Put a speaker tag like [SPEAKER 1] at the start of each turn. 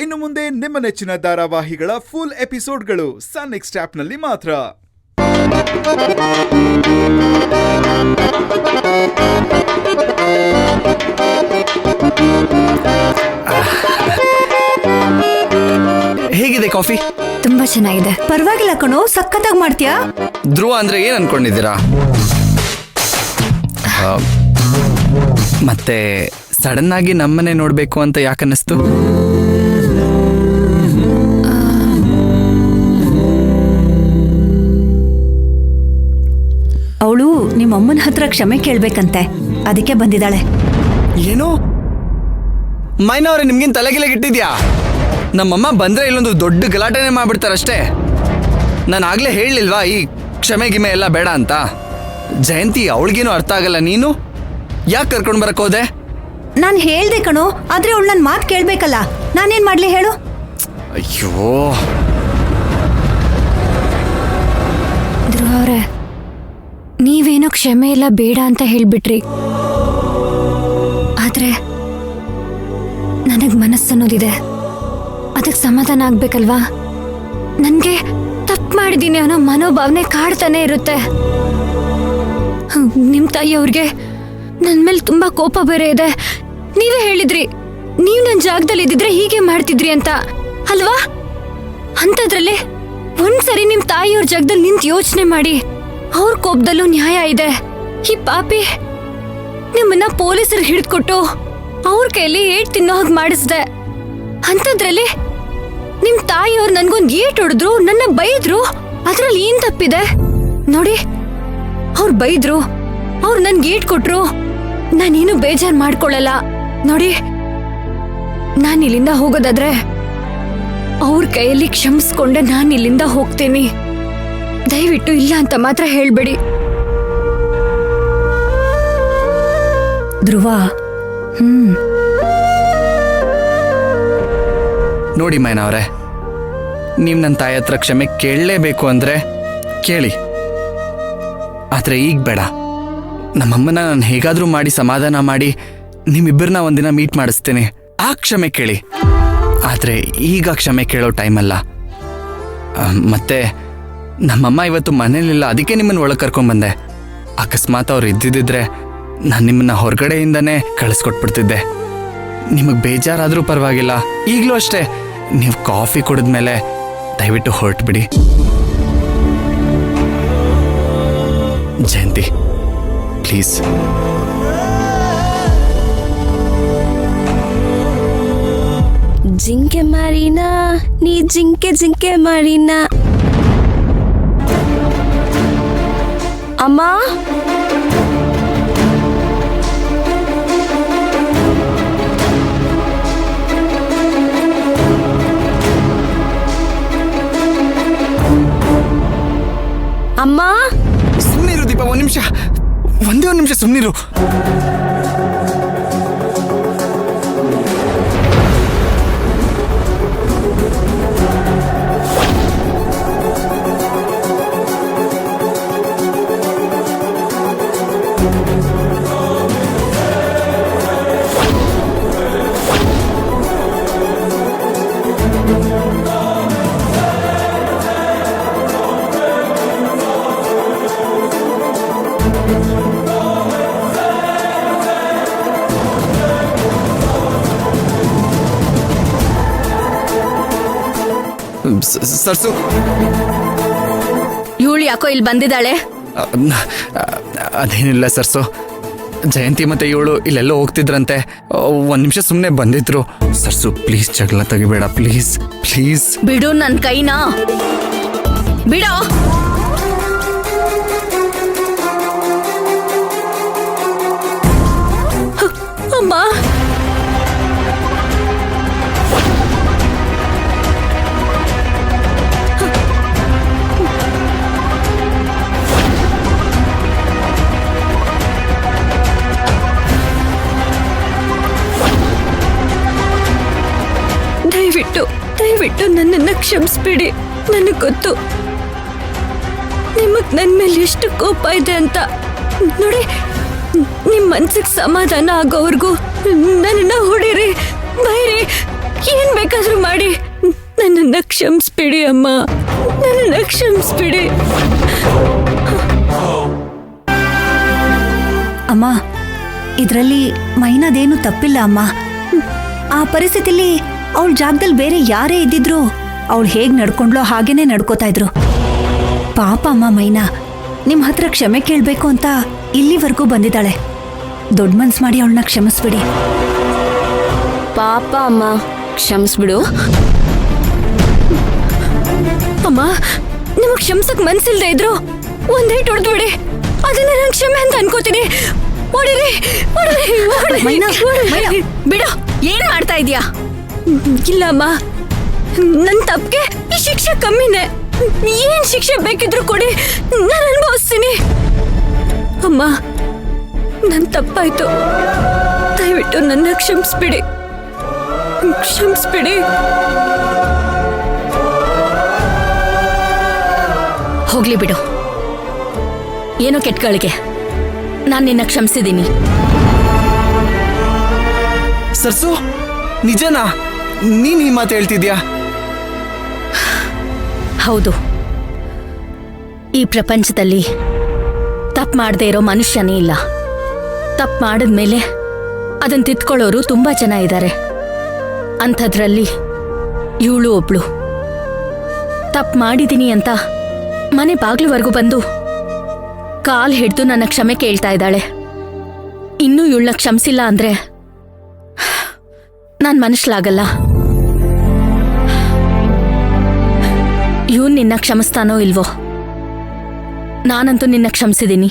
[SPEAKER 1] ಇನ್ನು ಮುಂದೆ ನಿಮ್ಮ ನೆಚ್ಚಿನ ಧಾರಾವಾಹಿಗಳ ಫುಲ್ ಎಪಿಸೋಡ್ಗಳು ಸನ್ ನೆಕ್ಸ್ಟ್ ಆಪ್ನಲ್ಲಿ ಮಾತ್ರ.
[SPEAKER 2] ಹೇಗಿದೆ ಕಾಫಿ?
[SPEAKER 3] ತುಂಬಾ ಚೆನ್ನಾಗಿದೆ. ಪರವಾಗಿಲ್ಲ ಕಣೋ, ಸಖತ್ತಾಗಿ ಮಾಡ್ತೀಯಾ.
[SPEAKER 2] ಧ್ರುವ ಅಂದ್ರೆ ಏನ್ ಅನ್ಕೊಂಡಿದ್ದೀರಾ? ಮತ್ತೆ ಸಡನ್ ಆಗಿ ನಮ್ಮನೆ ನೋಡ್ಬೇಕು ಅಂತ ಯಾಕನ್ನಿಸ್ತು?
[SPEAKER 3] ಅವಳು ನಿಮ್ಮಮ್ಮನ ಹತ್ರ ಕ್ಷಮೆ ಕೇಳ್ಬೇಕಂತೆ, ಅದಕ್ಕೆ ಬಂದಿದ್ದಾಳೆ.
[SPEAKER 2] ಏನು ಮೈನವ್ರೆ, ನಿಮ್ಗಿನ್ ತಲೆಗಿಲೆಗಿಟ್ಟಿದ್ಯಾ? ನಮ್ಮಮ್ಮ ಬಂದ್ರೆ ಇಲ್ಲೊಂದು ದೊಡ್ಡ ಗಲಾಟೆನೆ ಮಾಡ್ಬಿಡ್ತಾರಷ್ಟೇ. ನಾನು ಆಗ್ಲೇ ಹೇಳಲಿಲ್ವಾ ಈ ಕ್ಷಮೆ ಗಿಮೆ ಎಲ್ಲ ಬೇಡ ಅಂತ? ಜಯಂತಿ ಅವಳಿಗೇನು ಅರ್ಥ ಆಗಲ್ಲ, ನೀನು ಯಾಕೆ ಕರ್ಕೊಂಡು ಬರಕ್ ಹೋದೆ?
[SPEAKER 3] ನಾನು ಹೇಳ್ದೆ ಕಣೋ, ಆದ್ರೆ ಅವಳು ನನ್ನ ಮಾತು ಕೇಳ್ಬೇಕಲ್ಲ, ನಾನೇನ್ ಮಾಡ್ಲಿ ಹೇಳು?
[SPEAKER 2] ಅಯ್ಯೋ
[SPEAKER 4] ಧ್ರುವ ಅವ್ರೆ, ನೀವೇನೋ ಕ್ಷಮೆ ಎಲ್ಲ ಬೇಡ ಅಂತ ಹೇಳ್ಬಿಟ್ರಿ, ಆದ್ರೆ ನನಗ್ ಮನಸ್ಸನ್ನೋದಿದೆ, ಅದಕ್ಕೆ ಸಮಾಧಾನ ಆಗ್ಬೇಕಲ್ವಾ? ನನ್ಗೆ ತಪ್ಪು ಮಾಡಿದೀನಿ ಅನ್ನೋ ಮನೋಭಾವನೆ ಕಾಡ್ತಾನೆ ಇರುತ್ತೆ. ನಿಮ್ ತಾಯಿಯವ್ರಿಗೆ ನನ್ ಮೇಲೆ ತುಂಬಾ ಕೋಪ ಬೇರೆ ಇದೆ. ನೀವೇ ಹೇಳಿದ್ರಿ ನೀವ್ ನನ್ ಜಾಗದಲ್ಲಿ ಇದ್ದಿದ್ರೆ ಹೀಗೆ ಮಾಡ್ತಿದ್ರಿ ಅಂತ ಅಲ್ವಾ? ಅಂತದ್ರಲ್ಲಿ ಒಂದ್ಸರಿ ನಿಮ್ ತಾಯಿಯವ್ರ ಜಾಗದಲ್ಲಿ ನಿಂತು ಯೋಚನೆ ಮಾಡಿ. ಅವ್ರ ಕೋಪದಲ್ಲೂ ನ್ಯಾಯ ಇದೆ. ಈ ಪಾಪಿ ನಿಮ್ಮನ್ನ ಪೊಲೀಸರು ಹಿಡಿದ್ಕೊಟ್ಟು ಅವ್ರ ಕೈಯಲ್ಲಿ ಏಟ್ ತಿನ್ನೋ ಹಾಗೆ ಮಾಡಿಸ್ದೆ. ಅಂತದ್ರಲ್ಲಿ ನಿಮ್ ತಾಯಿಯವ್ರು ನನ್ಗೊಂದ್ ಏಟ್ ಹೊಡೆದ್ರು, ನನ್ನ ಬೈದ್ರು, ಅದ್ರಲ್ಲಿ ಏನ್ ತಪ್ಪಿದೆ ನೋಡಿ? ಅವ್ರು ಬೈದ್ರು, ಅವ್ರು ನನ್ಗೆ ಏಟ್ ಕೊಟ್ರು, ನಾನೇನು ಬೇಜಾರ್ ಮಾಡ್ಕೊಳ್ಳಲ್ಲ ನೋಡಿ. ನಾನು ಇಲ್ಲಿಂದ ಹೋಗೋದಾದ್ರೆ ಅವ್ರ ಕೈಯಲ್ಲಿ ಕ್ಷಮಿಸ್ಕೊಂಡೆ ನಾನು ಇಲ್ಲಿಂದ ಹೋಗ್ತೀನಿ. ದಯವಿಟ್ಟು ಇಲ್ಲ ಅಂತ ಮಾತ್ರ ಹೇಳ್ಬೇಡಿ.
[SPEAKER 3] ಧ್ರುವ,
[SPEAKER 2] ನೋಡಿ ಮೈನವ್ರೆ, ನೀವು ನನ್ನ ತಾಯಿ ಹತ್ರ ಕ್ಷಮೆ ಕೇಳಲೇಬೇಕು ಅಂದ್ರೆ ಕೇಳಿ, ಆದ್ರೆ ಈಗ ಬೇಡ. ನಮ್ಮಮ್ಮನ ನಾನು ಹೇಗಾದ್ರೂ ಮಾಡಿ ಸಮಾಧಾನ ಮಾಡಿ ನಿಮ್ಮಿಬ್ಬರನ್ನ ಒಂದಿನ ಮೀಟ್ ಮಾಡಿಸ್ತೇನೆ, ಆ ಕ್ಷಮೆ ಕೇಳಿ. ಆದ್ರೆ ಈಗ ಕ್ಷಮೆ ಕೇಳೋ ಟೈಮ್ ಅಲ್ಲ. ಮತ್ತೆ ನಮ್ಮಮ್ಮ ಇವತ್ತು ಮನೇಲಿಲ್ಲ, ಅದಕ್ಕೆ ನಿಮ್ಮನ್ನ ಒಳಗೆ ಕರ್ಕೊಂಡ್ಬಂದೆ. ಅಕಸ್ಮಾತ್ ಅವ್ರು ಇದ್ದಿದ್ರೆ ನಾನು ನಿಮ್ಮನ್ನ ಹೊರಗಡೆಯಿಂದನೇ ಕಳಿಸ್ಕೊಟ್ಬಿಡ್ತಿದ್ದೆ. ನಿಮಗೆ ಬೇಜಾರಾದ್ರೂ ಪರವಾಗಿಲ್ಲ. ಈಗಲೂ ಅಷ್ಟೇ, ನೀವು ಕಾಫಿ ಕುಡಿದ್ಮೇಲೆ ದಯವಿಟ್ಟು ಹೊರಟ್ಬಿಡಿ. ಜಯಂತಿ ಪ್ಲೀಸ್.
[SPEAKER 5] ಜಿಂಕೆ ಮಾರಿನಾ ನೀ ಜಿಂಕೆ ಜಿಂಕೆ ಮಾರಿನಾ. ಅಮ್ಮ, ಅಮ್ಮ.
[SPEAKER 2] ಸುಮ್ಮನಿರು ದೀಪ, ಒಂದ್ ನಿಮಿಷ, ಒಂದೇ ಒಂದು ನಿಮಿಷ ಸುಮ್ಮನಿರು. ಸರ್ಸು,
[SPEAKER 5] ಇವಳು ಯಾಕೋ ಇಲ್ಲಿ ಬಂದಿದ್ದಾಳೆ?
[SPEAKER 2] ಅದೇನಿಲ್ಲ ಸರ್ಸು, ಜಯಂತಿ ಮತ್ತೆ ಇವಳು ಇಲ್ಲೆಲ್ಲೋ ಹೋಗ್ತಿದ್ರಂತೆ, ಒಂದ್ ನಿಮಿಷ ಸುಮ್ಮನೆ ಬಂದಿದ್ರು. ಸರ್ಸು ಪ್ಲೀಸ್ ಜಗಳ ತೆಗಿಬೇಡ, ಪ್ಲೀಸ್ ಪ್ಲೀಸ್.
[SPEAKER 5] ಬಿಡು ನನ್ ಕೈನಾ, ಬಿಡೋ. ಅಮ್ಮ,
[SPEAKER 4] ದಯವಿಟ್ಟು ನನ್ನನ್ನ ಕ್ಷಮಿಸ್ಬಿಡಿ. ನನಗೆ ಗೊತ್ತು ನಿಮಗ್ ನನ್ ಮೇಲೆ ಎಷ್ಟು ಕೋಪ ಇದೆ ಅಂತ. ನೋಡಿ, ನಿಮ್ ಮನ್ಸಿಗೆ ಸಮಾಧಾನ ಆಗೋವರೆಗೂ ನನ್ನನ್ನ ಹೊಡಿರಿ, ಬೈರಿ, ಏನ್ ಬೇಕಾದ್ರೂ ಮಾಡಿ. ಮಾಡಿ ನನ್ನನ್ನ ಕ್ಷಮಿಸ್ಬಿಡಿ ಅಮ್ಮ, ನನ್ನನ್ನ ಕ್ಷಮಿಸ್ಬಿಡಿ.
[SPEAKER 3] ಅಮ್ಮ, ಇದರಲ್ಲಿ ಮೈನಾದೇನು ತಪ್ಪಿಲ್ಲ ಅಮ್ಮ. ಆ ಪರಿಸ್ಥಿತಿಲಿ ಅವಳ ಜಾಗದಲ್ಲಿ ಬೇರೆ ಯಾರೇ ಇದ್ದಿದ್ರು ಅವಳು ಹೇಗ್ ನಡ್ಕೊಂಡ್ಲೋ ಹಾಗೇನೆ ನಡ್ಕೋತಾ ಇದ್ರು. ಪಾಪ ಅಮ್ಮ ಮೈನಾ, ನಿಮ್ ಹತ್ರ ಕ್ಷಮೆ ಕೇಳ್ಬೇಕು ಅಂತ ಇಲ್ಲಿವರೆಗೂ ಬಂದಿದ್ದಾಳೆ. ದೊಡ್ಡ ಮನ್ಸ್ ಮಾಡಿ ಅವಳನ್ನ ಕ್ಷಮಿಸ್ಬಿಡಿ.
[SPEAKER 5] ಪಾಪ ಅಮ್ಮ, ಕ್ಷಮಿಸ್ಬಿಡು.
[SPEAKER 4] ಅಮ್ಮ, ನಿಮಗ್ ಕ್ಷಮಿಸಕ್ ಮನ್ಸಿಲ್ದೇ ಇದ್ರು ಒಂದೇಟ್ ಹೊಡೆದ್ಬಿಡಿ, ಅದನ್ನ ನಾನು ಕ್ಷಮೆ ಅಂತ ಅನ್ಕೋತೀನಿ. ಹೊಡಿರಿ, ಹೊಡಿರಿ, ಹೊಡಿರಿ.
[SPEAKER 3] ಮೈನಾ, ಮೈನಾ.
[SPEAKER 4] ಬಿಡು, ಏನ್ ಮಾಡ್ತಾ ಇದೀಯಾ? ಇಲ್ಲ ಅಮ್ಮ, ನನ್ ತಪ್ಪಿಗೆ ಈ ಶಿಕ್ಷೆ ಕಮ್ಮಿನೇ. ಏನ್ ಶಿಕ್ಷೆ ಬೇಕಿದ್ರು ಕೊಡಿ, ನಾನು ಅನುಭವಿಸ್ತೀನಿ. ಅಮ್ಮ, ನನ್ ತಪ್ಪಾಯ್ತು, ದಯವಿಟ್ಟು ನನ್ನ ಕ್ಷಮಿಸ್ಬಿಡಿ, ಕ್ಷಮಿಸ್ಬಿಡಿ. ಹೋಗ್ಲಿ ಬಿಡು, ಏನೋ ಕೆಟ್ಟಗಳಿಗೆ ನಾನು ನಿನ್ನ ಕ್ಷಮಿಸಿದ್ದೀನಿ.
[SPEAKER 2] ಸರ್ಸು, ನಿಜನಾ? ನೀನ್ ಈ ಮಾತು ಹೇಳ್ತಿದ್ಯಾ?
[SPEAKER 4] ಹೌದು, ಈ ಪ್ರಪಂಚದಲ್ಲಿ ತಪ್ಪು ಮಾಡದೇ ಇರೋ ಮನುಷ್ಯನೇ ಇಲ್ಲ. ತಪ್ಪು ಮಾಡಿದ್ಮೇಲೆ ಅದನ್ನ ತಿದ್ಕೊಳ್ಳೋರು ತುಂಬಾ ಜನ ಇದ್ದಾರೆ. ಅಂಥದ್ರಲ್ಲಿ ಇವಳು ಒಬ್ಳು. ತಪ್ಪು ಮಾಡಿದ್ದೀನಿ ಅಂತ ಮನೆ ಬಾಗ್ಲುವರೆಗೂ ಬಂದು ಕಾಲ್ ಹಿಡಿದು ನನ್ನ ಕ್ಷಮೆ ಕೇಳ್ತಾ ಇದ್ದಾಳೆ. ಇನ್ನೂ ಇವಳನ್ನ ಕ್ಷಮಿಸಿಲ್ಲ ಅಂದ್ರೆ ನಾನ್ ಮನುಷ್ಯಲಾಗಲ್ಲ. ಇವನ್ ನಿನ್ನ ಕ್ಷಮಿಸ್ತಾನೋ ಇಲ್ವೋ, ನಾನಂತೂ ನಿನ್ನ ಕ್ಷಮಿಸಿದ್ದೀನಿ.